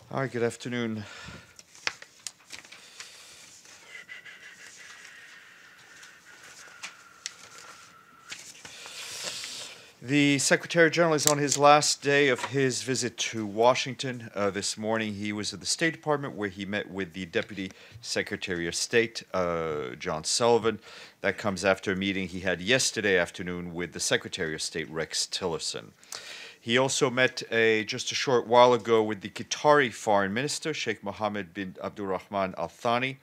Hi, good afternoon. The Secretary General is on his last day of his visit to Washington. This morning, he was at the State Department where he met with the Deputy Secretary of State, John Sullivan. That comes after a meeting he had yesterday afternoon with the Secretary of State, Rex Tillerson. He also met just a short while ago with the Qatari Foreign Minister, Sheikh Mohammed bin Abdulrahman Al Thani.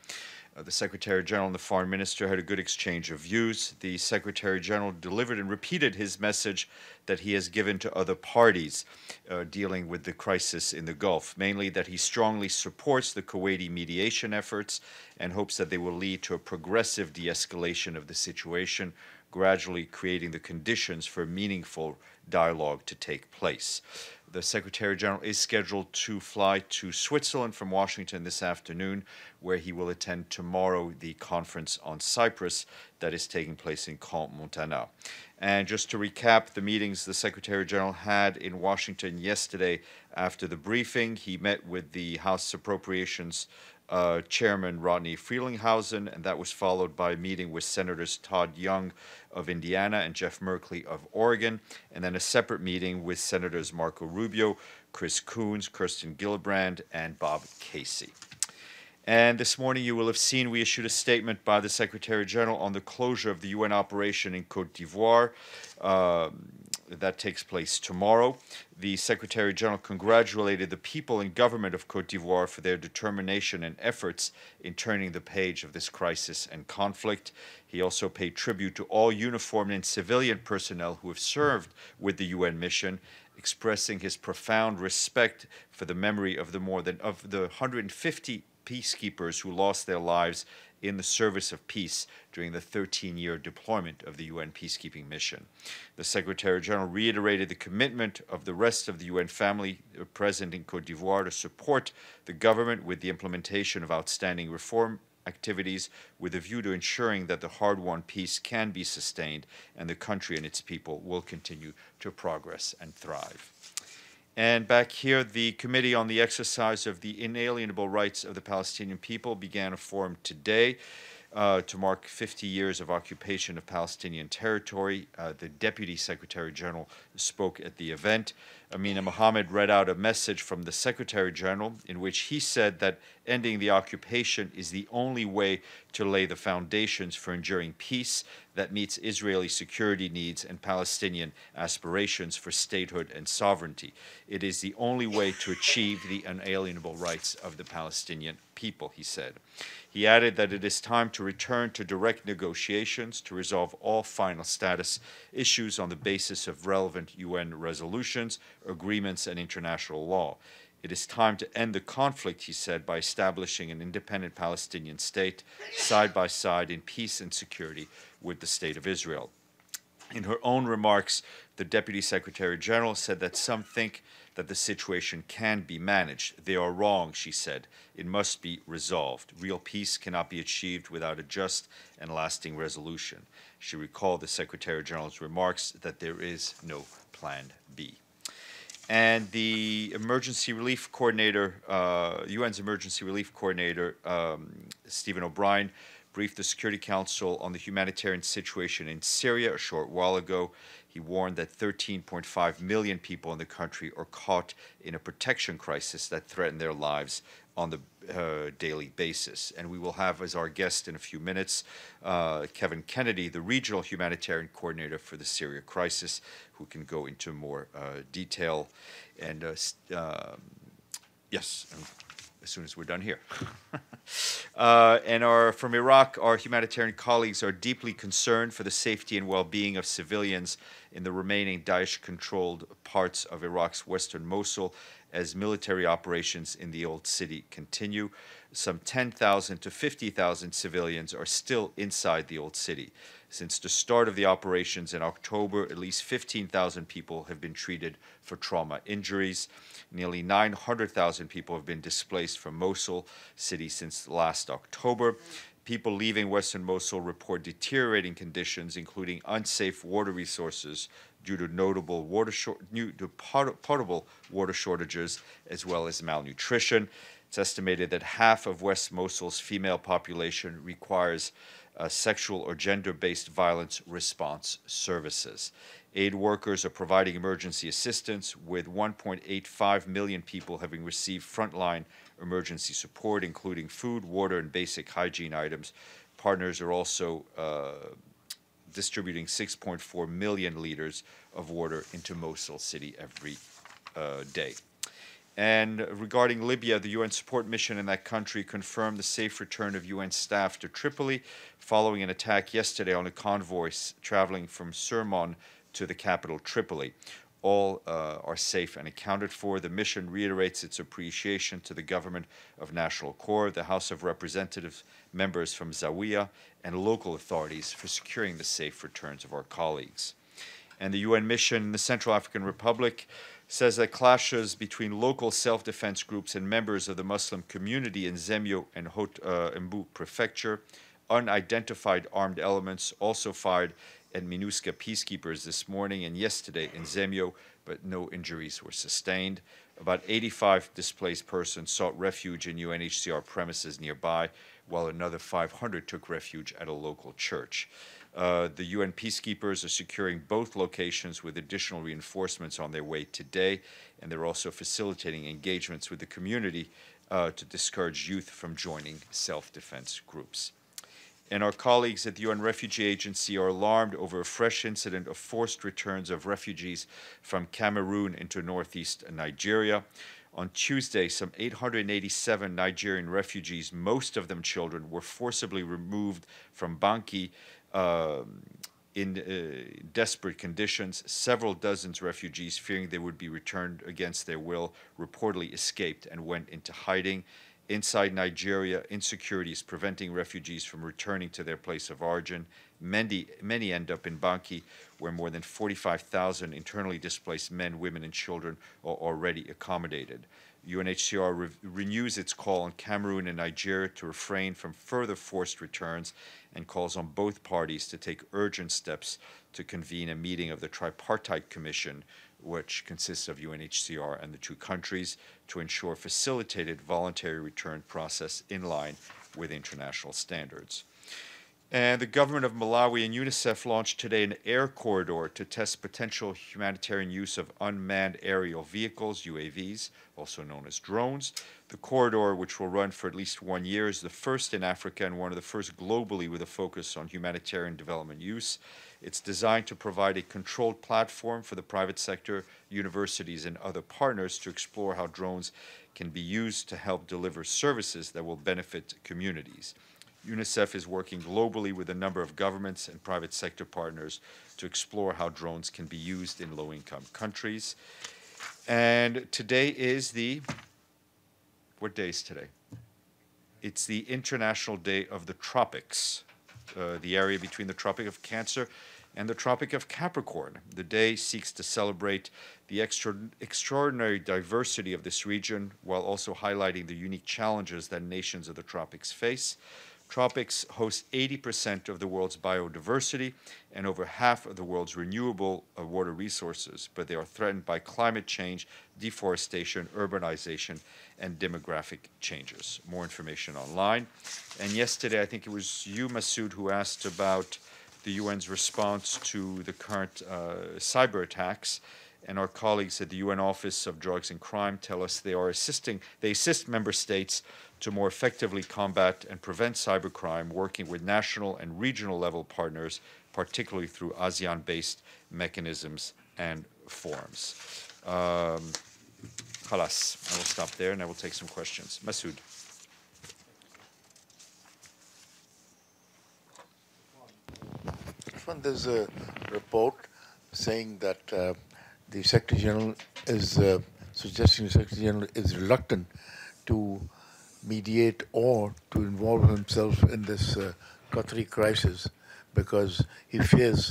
The Secretary General and the Foreign Minister had a good exchange of views. The Secretary General delivered and repeated his message that he has given to other parties dealing with the crisis in the Gulf, mainly that he strongly supports the Kuwaiti mediation efforts and hopes that they will lead to a progressive de escalation of the situation, gradually creating the conditions for meaningful dialogue to take place. The Secretary General is scheduled to fly to Switzerland from Washington this afternoon, where he will attend tomorrow the conference on Cyprus that is taking place in Côte, Montana. And just to recap the meetings the Secretary General had in Washington yesterday after the briefing, he met with the House Appropriations Chairman Rodney Frelinghuysen, and that was followed by a meeting with Senators Todd Young of Indiana and Jeff Merkley of Oregon, and then a separate meeting with Senators Marco Rubio, Chris Coons, Kirsten Gillibrand, and Bob Casey. And this morning you will have seen we issued a statement by the Secretary General on the closure of the UN operation in Côte d'Ivoire. That takes place tomorrow. The Secretary General congratulated the people and government of Côte d'Ivoire for their determination and efforts in turning the page of this crisis and conflict. He also paid tribute to all uniformed and civilian personnel who have served with the UN mission, expressing his profound respect for the memory of the 150 peacekeepers who lost their lives in the service of peace during the 13-year deployment of the UN peacekeeping mission. The Secretary General reiterated the commitment of the rest of the UN family present in Côte d'Ivoire to support the government with the implementation of outstanding reform activities with a view to ensuring that the hard-won peace can be sustained and the country and its people will continue to progress and thrive. And back here, the Committee on the Exercise of the Inalienable Rights of the Palestinian People began a forum today to mark 50 years of occupation of Palestinian territory. The Deputy Secretary General spoke at the event. Amina Mohammed read out a message from the Secretary General in which he said that ending the occupation is the only way to lay the foundations for enduring peace that meets Israeli security needs and Palestinian aspirations for statehood and sovereignty. It is the only way to achieve the unalienable rights of the Palestinian people, he said. He added that it is time to return to direct negotiations to resolve all final status issues on the basis of relevant UN resolutions, agreements, and international law. It is time to end the conflict, he said, by establishing an independent Palestinian state side by side in peace and security with the State of Israel. In her own remarks, the Deputy Secretary General said that some think that the situation can be managed. They are wrong, she said. It must be resolved. Real peace cannot be achieved without a just and lasting resolution. She recalled the Secretary General's remarks that there is no plan B. And the emergency relief coordinator, UN's emergency relief coordinator, Stephen O'Brien, briefed the Security Council on the humanitarian situation in Syria a short while ago. He warned that 13.5 million people in the country are caught in a protection crisis that threaten their lives on the daily basis. And we will have as our guest in a few minutes Kevin Kennedy, the regional humanitarian coordinator for the Syria crisis, who can go into more detail. And yes, as soon as we're done here. And from Iraq, our humanitarian colleagues are deeply concerned for the safety and well-being of civilians in the remaining Daesh-controlled parts of Iraq's western Mosul as military operations in the old city continue. Some 10,000 to 50,000 civilians are still inside the old city. Since the start of the operations in October, at least 15,000 people have been treated for trauma injuries. Nearly 900,000 people have been displaced from Mosul city since last October. People leaving western Mosul report deteriorating conditions, including unsafe water resources, due to notable potable water shortages as well as malnutrition. It's estimated that half of West Mosul's female population requires sexual or gender-based violence response services. Aid workers are providing emergency assistance, with 1.85 million people having received frontline emergency support, including food, water, and basic hygiene items. Partners are also distributing 6.4 million liters of water into Mosul city every day. And regarding Libya, the UN support mission in that country confirmed the safe return of UN staff to Tripoli following an attack yesterday on a convoy traveling from Sirmon to the capital, Tripoli. All are safe and accounted for. The mission reiterates its appreciation to the government of National Accord, the House of Representatives, members from Zawiya, and local authorities for securing the safe returns of our colleagues. And the UN mission in the Central African Republic says that clashes between local self-defense groups and members of the Muslim community in Zemio and Haute-Embu prefecture, unidentified armed elements also fired at MINUSCA peacekeepers this morning and yesterday in Zemio, but no injuries were sustained. About 85 displaced persons sought refuge in UNHCR premises nearby, while another 500 took refuge at a local church. The UN peacekeepers are securing both locations with additional reinforcements on their way today, and they're also facilitating engagements with the community to discourage youth from joining self-defense groups. And our colleagues at the UN Refugee Agency are alarmed over a fresh incident of forced returns of refugees from Cameroon into northeast Nigeria. On Tuesday, some 887 Nigerian refugees, most of them children, were forcibly removed from Banki in desperate conditions. Several dozens refugees, fearing they would be returned against their will, reportedly escaped and went into hiding. Inside Nigeria, insecurity is preventing refugees from returning to their place of origin. Many end up in Banki, where more than 45,000 internally displaced men, women, and children are already accommodated. UNHCR renews its call on Cameroon and Nigeria to refrain from further forced returns and calls on both parties to take urgent steps to convene a meeting of the Tripartite Commission, which consists of UNHCR and the two countries, to ensure facilitated voluntary return process in line with international standards. And the government of Malawi and UNICEF launched today an air corridor to test potential humanitarian use of unmanned aerial vehicles, UAVs, also known as drones. The corridor, which will run for at least 1 year, is the first in Africa and one of the first globally with a focus on humanitarian development use. It's designed to provide a controlled platform for the private sector, universities, and other partners to explore how drones can be used to help deliver services that will benefit communities. UNICEF is working globally with a number of governments and private sector partners to explore how drones can be used in low-income countries. And today is what day is today? It's the International Day of the Tropics, the area between the Tropic of Cancer and the Tropic of Capricorn. The day seeks to celebrate the extraordinary diversity of this region while also highlighting the unique challenges that nations of the tropics face. Tropics host 80% of the world's biodiversity and over half of the world's renewable water resources, but they are threatened by climate change, deforestation, urbanization, and demographic changes. More information online. And yesterday, I think it was you, Masoud, who asked about the UN's response to the current cyber attacks. And our colleagues at the UN Office of Drugs and Crime tell us they assist member states to more effectively combat and prevent cybercrime, working with national and regional level partners, particularly through ASEAN-based mechanisms and forums. Khalas, I will stop there and I will take some questions. Masoud. There's a report saying that the Secretary General is suggesting the Secretary General is reluctant to mediate or to involve himself in this Qatari crisis because he fears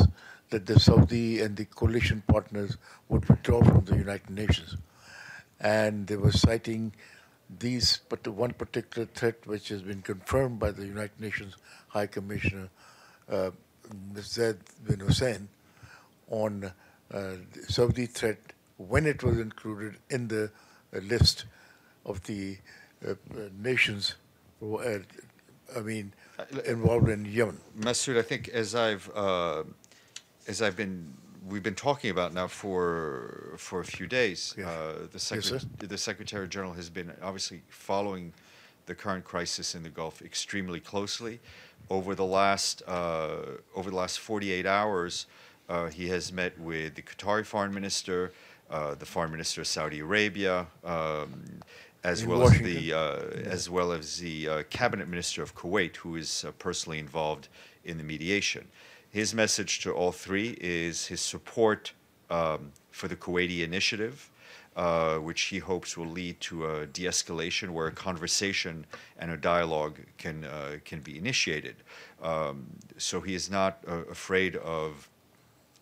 that the Saudi and the coalition partners would withdraw from the United Nations. And they were citing one particular threat which has been confirmed by the United Nations High Commissioner Zaid bin Hussein on the Saudi threat when it was included in the list of the nations, involved in Yemen. Masood, I think we've been talking about now for a few days. Yeah. The Secretary General has been obviously following the current crisis in the Gulf extremely closely. Over the last 48 hours, he has met with the Qatari Foreign Minister, the Foreign Minister of Saudi Arabia, as well as the Cabinet Minister of Kuwait, who is personally involved in the mediation. His message to all three is his support for the Kuwaiti initiative, which he hopes will lead to a de-escalation where a conversation and a dialogue can be initiated. So he is not afraid of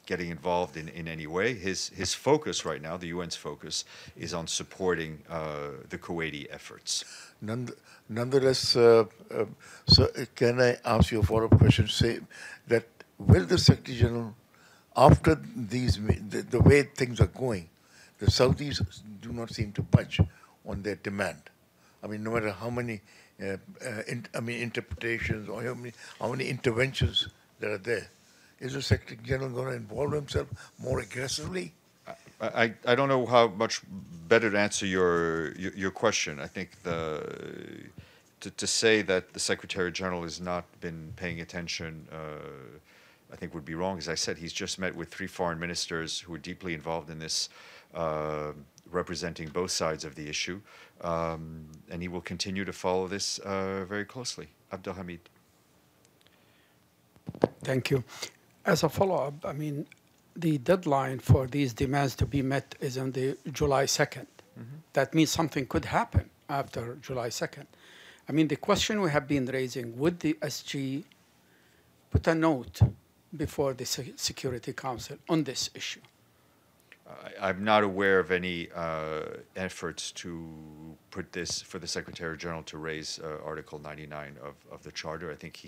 getting involved in any way. His focus right now, the UN's focus, is on supporting the Kuwaiti efforts. Nonetheless, so can I ask you a follow-up question? Say that will the Secretary General, after the way things are going, the Saudis do not seem to budge on their demand. I mean, no matter how many interpretations or how many interventions that are there, is the Secretary General going to involve himself more aggressively? I don't know how much better to answer your question. I think to say that the Secretary General has not been paying attention, I think would be wrong. As I said, he's just met with 3 foreign ministers who are deeply involved in this, representing both sides of the issue, and he will continue to follow this very closely. Abdul Hamid. Thank you. As a follow-up, I mean, the deadline for these demands to be met is on the July 2nd. Mm-hmm. That means something could happen after July 2nd. I mean, the question we have been raising, would the SG put a note before the Security Council on this issue? I'm not aware of any efforts to put this for the Secretary General to raise Article 99 of the Charter. I think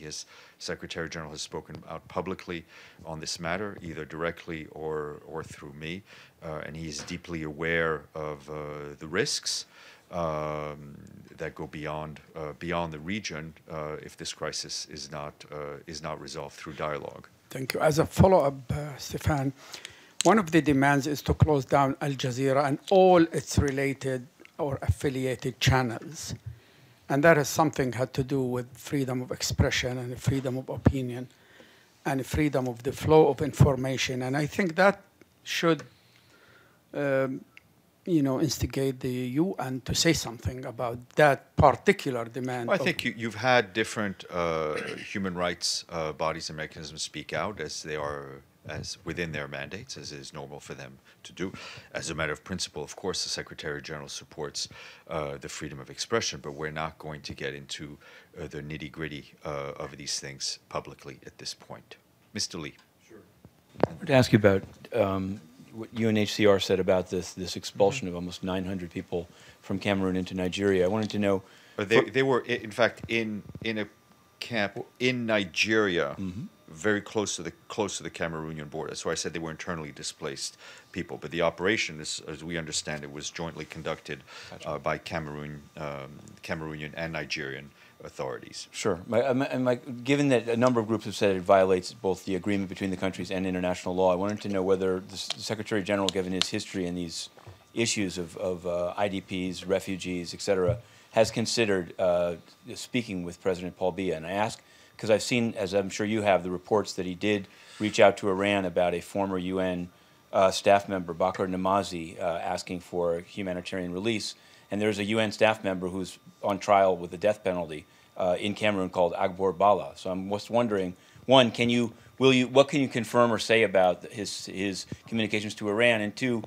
Secretary General has spoken out publicly on this matter, either directly or through me, and he's deeply aware of the risks that go beyond the region if this crisis is not resolved through dialogue. Thank you. As a follow-up, Stéphane, one of the demands is to close down Al Jazeera and all its related or affiliated channels. And that has something had to do with freedom of expression and freedom of opinion and freedom of the flow of information. And I think that should, instigate the UN to say something about that particular demand. Well, I think you've had different human rights bodies and mechanisms speak out as within their mandates, as is normal for them to do. As a matter of principle, of course, the Secretary General supports the freedom of expression, but we're not going to get into the nitty-gritty of these things publicly at this point. Mr. Lee. Sure. I wanted to ask you about what UNHCR said about this expulsion of almost 900 people from Cameroon into Nigeria. I wanted to know... They were, in fact, in a camp in Nigeria, mm-hmm. very close to the Cameroonian border. That's why I said they were internally displaced people. But the operation, as we understand it, was jointly conducted by Cameroonian and Nigerian authorities. Sure. Given that a number of groups have said it violates both the agreement between the countries and international law, I wanted to know whether the Secretary General, given his history in these issues of IDPs, refugees, et cetera, has considered speaking with President Paul Biya. And I ask because I've seen, as I'm sure you have, the reports that he did reach out to Iran about a former UN staff member, Bakr Namazi, asking for humanitarian release. And there's a UN staff member who's on trial with the death penalty in Cameroon called Agbor Bala. So I'm just wondering, one, what can you confirm or say about his communications to Iran? And two,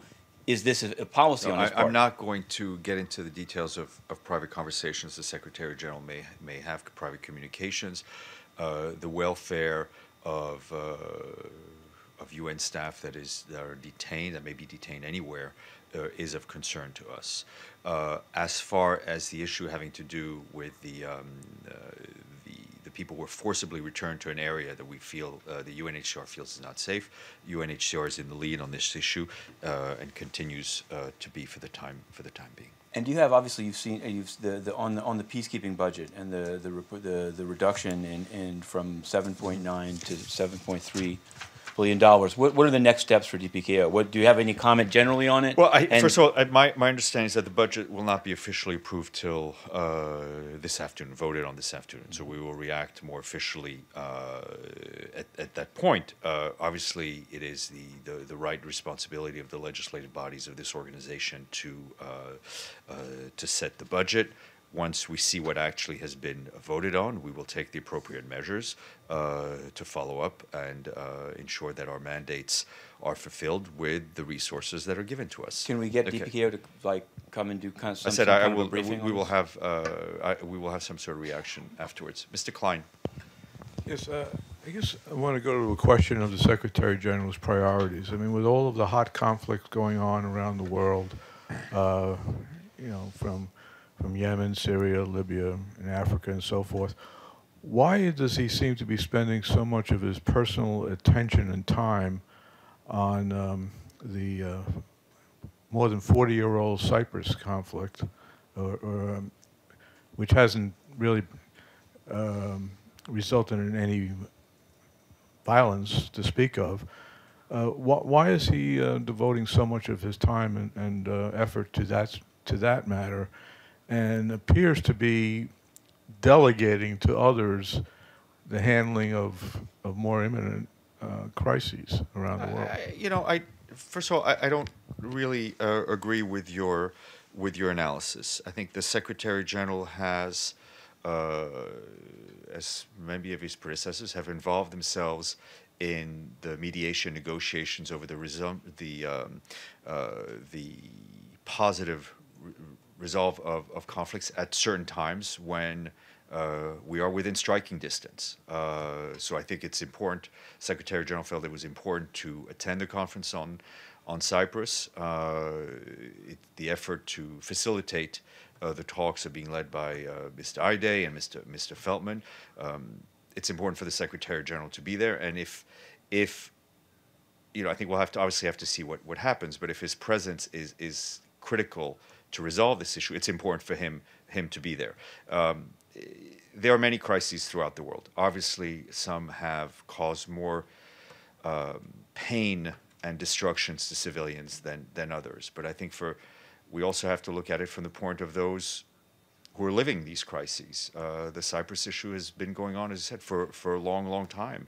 is this a policy on his part? I'm not going to get into the details of private conversations the Secretary General may have, private communications. The welfare of UN staff that are detained, that may be detained anywhere, is of concern to us. As far as the issue having to do with the people were forcibly returned to an area that we feel the UNHCR feels is not safe. UNHCR is in the lead on this issue and continues to be for the time being. And do you have, obviously, you've seen on the peacekeeping budget and the reduction in from 7.9 to 7.3 $1 billion. What are the next steps for DPKO? Do you have any comment generally on it? Well, first of all, my understanding is that the budget will not be officially approved till this afternoon, voted on this afternoon. So we will react more officially at that point. Obviously, it is the right responsibility of the legislative bodies of this organization to set the budget. Once we see what actually has been voted on, we will take the appropriate measures to follow up and ensure that our mandates are fulfilled with the resources that are given to us. Can we get DPKO to come and do some briefing? We will have some sort of reaction afterwards. Mr. Klein. Yes, I guess I want to go to a question of the Secretary General's priorities. I mean, with all of the hot conflicts going on around the world, from Yemen, Syria, Libya, and Africa, and so forth, why does he seem to be spending so much of his personal attention and time on the more than 40-year-old Cyprus conflict, which hasn't really resulted in any violence to speak of? Why is he devoting so much of his time and effort to that matter, and appears to be delegating to others the handling of more imminent crises around the world? First of all, I don't really agree with your analysis. I think the Secretary General has, as many of his predecessors, have involved themselves in the mediation negotiations over the positive resolve of conflicts at certain times when we are within striking distance. So I think it's important. Secretary General felt it was important to attend the conference on Cyprus. The effort to facilitate the talks are being led by Mr. Aide and Mr. Feltman. It's important for the Secretary General to be there, and if I think we'll obviously have to see what happens. But if his presence is critical to resolve this issue, it's important for him to be there. There are many crises throughout the world. Obviously, some have caused more pain and destructions to civilians than others. But I think we also have to look at it from the point of those who are living these crises. The Cyprus issue has been going on, as I said, for a long, long time.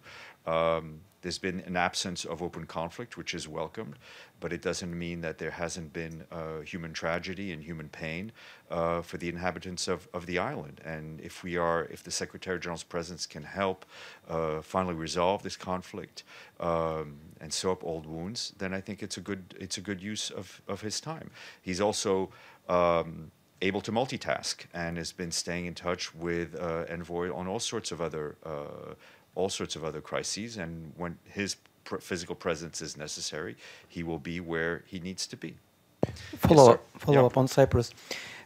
There's been an absence of open conflict, which is welcomed, but it doesn't mean that there hasn't been human tragedy and human pain for the inhabitants of the island. And if the Secretary General's presence can help finally resolve this conflict and sew up old wounds, then I think it's a good use of his time. He's also able to multitask and has been staying in touch with envoy on all sorts of other crises, and when his physical presence is necessary, he will be where he needs to be. Follow up on Cyprus.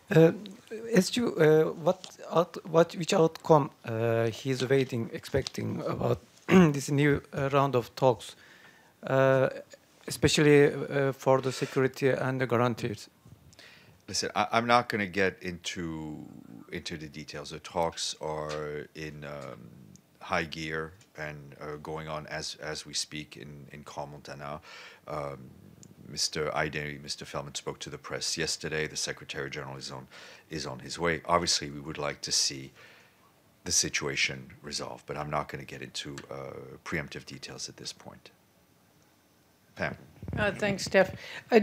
Which outcome he is expecting about this new round of talks, especially for the security and the guarantees? Listen, I'm not going to get into the details. The talks are in high gear and going on as we speak in Montana. Mr. Aide, Mr. Feldman spoke to the press yesterday. The Secretary General is on his way. Obviously, we would like to see the situation resolved, but I'm not going to get into preemptive details at this point. Pam. Thanks, Steph.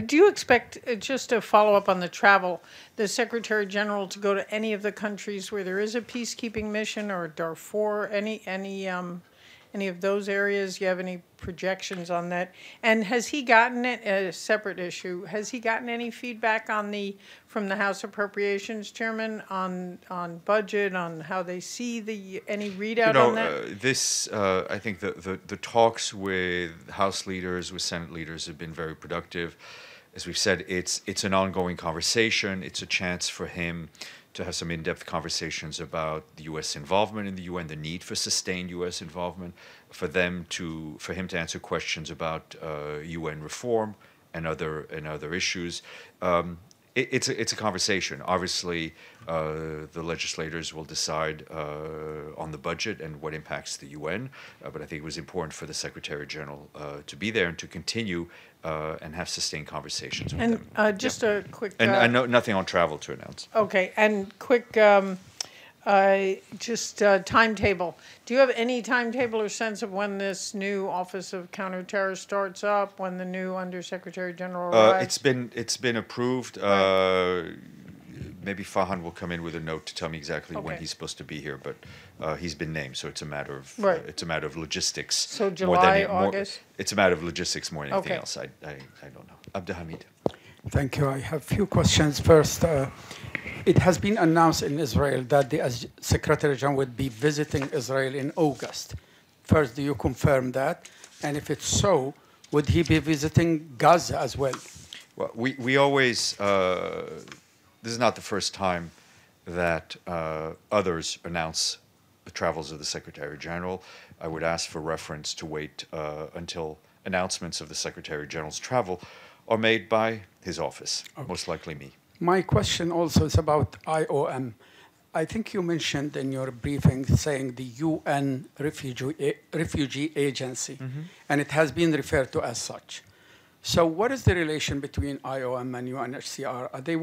Do you expect, just to follow up on the travel, the Secretary General to go to any of the countries where there is a peacekeeping mission, or Darfur, any of those areas? Do you have any projections on that? And has he gotten it, a separate issue, has he gotten any feedback from the House Appropriations Chairman on budget, on how they see any readout on that? I think the talks with House leaders, with Senate leaders have been very productive. As we've said, it's an ongoing conversation. It's a chance for him to have some in-depth conversations about the U.S. involvement in the UN, the need for sustained U.S. involvement, for him to answer questions about UN reform and other issues. It's a conversation. Obviously, the legislators will decide on the budget and what impacts the UN, but I think it was important for the Secretary General to be there and to continue and have sustained conversations with them. And just a quick... And I know nothing on travel to announce. Okay, and quick, timetable. Do you have any timetable or sense of when this new Office of Counterterror starts up, when the new Undersecretary General arrives? It's been approved. Maybe Fahan will come in with a note to tell me exactly when he's supposed to be here, but he's been named, so it's a matter of logistics. So July, August. It's a matter of logistics more than anything else. I don't know. Abdelhamid. Thank you. I have a few questions. First, it has been announced in Israel that the Secretary General would be visiting Israel in August. First, do you confirm that? And if it's so, would he be visiting Gaza as well? Well, we always, this is not the first time that others announce the travels of the Secretary General. I would ask for reference to wait until announcements of the Secretary General's travel are made by his office, most likely me. My question also is about IOM. I think you mentioned in your briefing saying the UN Refugee Agency, and it has been referred to as such. So what is the relation between IOM and UNHCR? Are they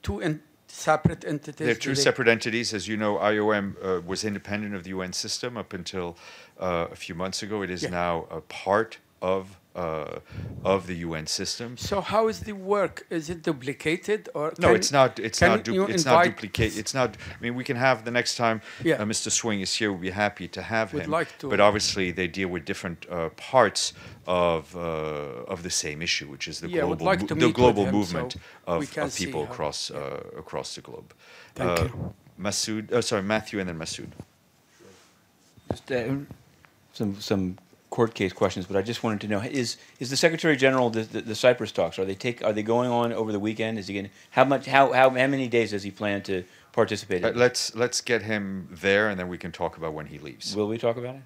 two separate entities? They're two separate entities. As you know, IOM was independent of the UN system up until a few months ago. It is now a part of the UN system. So how is the work? Is it duplicated or? No, it's not. It's not duplicated. It's not. I mean, we can have the next time Mr. Swing is here. We'll be happy to have him. Like to. But obviously, they deal with different parts of the same issue, which is the global movement of people across the globe. Thank you. Matthew, and then Masood. Just some court case questions, but I just wanted to know: is the Secretary General the Cyprus talks? Are they going on over the weekend? Is he going? How many days does he plan to participate in? Let's get him there, and then we can talk about when he leaves. Will we talk about it?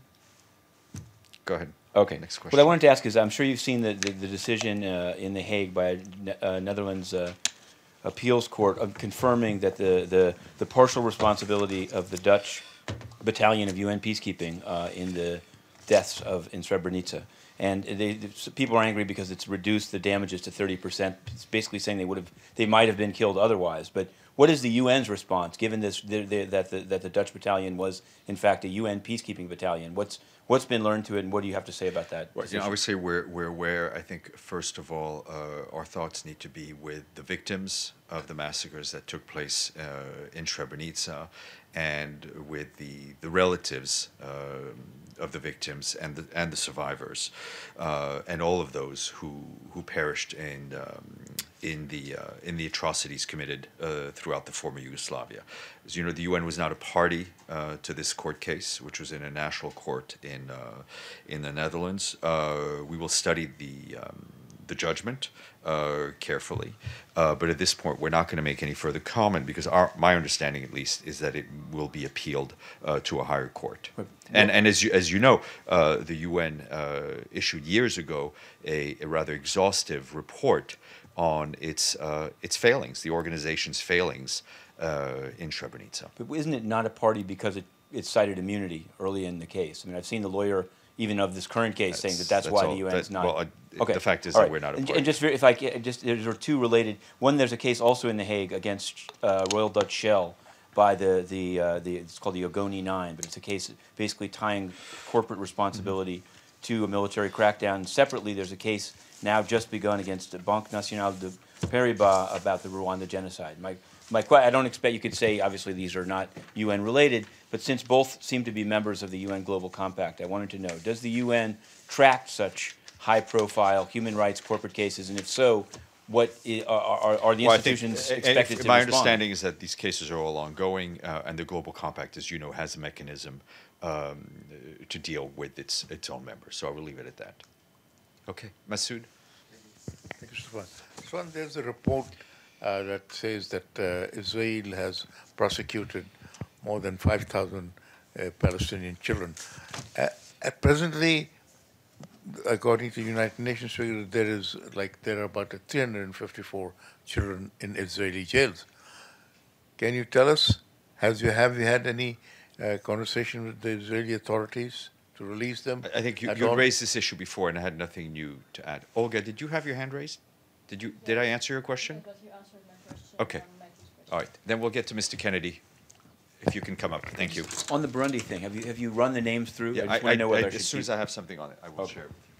Go ahead. Okay. Next question. What I wanted to ask is, I'm sure you've seen the decision in The Hague by a Netherlands appeals court of confirming that the partial responsibility of the Dutch battalion of UN peacekeeping in the deaths in Srebrenica. And people are angry because it's reduced the damages to 30%. It's basically saying they might have been killed otherwise. But what is the UN's response, given that the Dutch battalion was in fact a UN peacekeeping battalion? What's been learned to it, and what do you have to say about that? Well, obviously we're aware. I think first of all, our thoughts need to be with the victims of the massacres that took place in Srebrenica, and with the relatives of the victims and the survivors, and all of those who perished in the atrocities committed throughout the former Yugoslavia. As you know, the UN was not a party to this court case, which was in a national court in the Netherlands. We will study the judgment carefully, but at this point we're not going to make any further comment, because my understanding, at least, is that it will be appealed to a higher court. And as you know, the UN issued years ago a rather exhaustive report on its failings, the organization's failings in Srebrenica. But isn't it not a party because it cited immunity early in the case? I mean, I've seen the lawyer even of this current case saying that's why the UN is not. Well, okay. The fact is that we're not a party. And just if I there are two related. One, there's a case also in The Hague against Royal Dutch Shell by it's called the Ogoni 9, but it's a case basically tying corporate responsibility to a military crackdown. Separately, there's a case now just begun against the Banque Nationale de Paribas about the Rwanda genocide. I don't expect you could say, obviously, these are not UN related, but since both seem to be members of the UN Global Compact, I wanted to know, does the UN track such high-profile human rights corporate cases, and if so, what are the institutions expected to respond? My understanding is that these cases are all ongoing, and the Global Compact, as you know, has a mechanism to deal with its own members. So I will leave it at that. Okay, Masood. Thank you, Stéphane. Stéphane, there's a report that says that Israel has prosecuted more than 5,000 Palestinian children. Presently, according to United Nations figure, there are about 354 children in Israeli jails. Can you tell us, have you had any conversation with the Israeli authorities to release them? I think you raised this issue before, and I had nothing new to add. Olga, did you have your hand raised? Did I answer your question? Because you answered my question. Okay. All right. Then we'll get to Mr. Kennedy, if you can come up. Thank you. On the Burundi thing, have you run the names through? Yeah, I just want to know whether as soon as I have something on it, I will share it with you.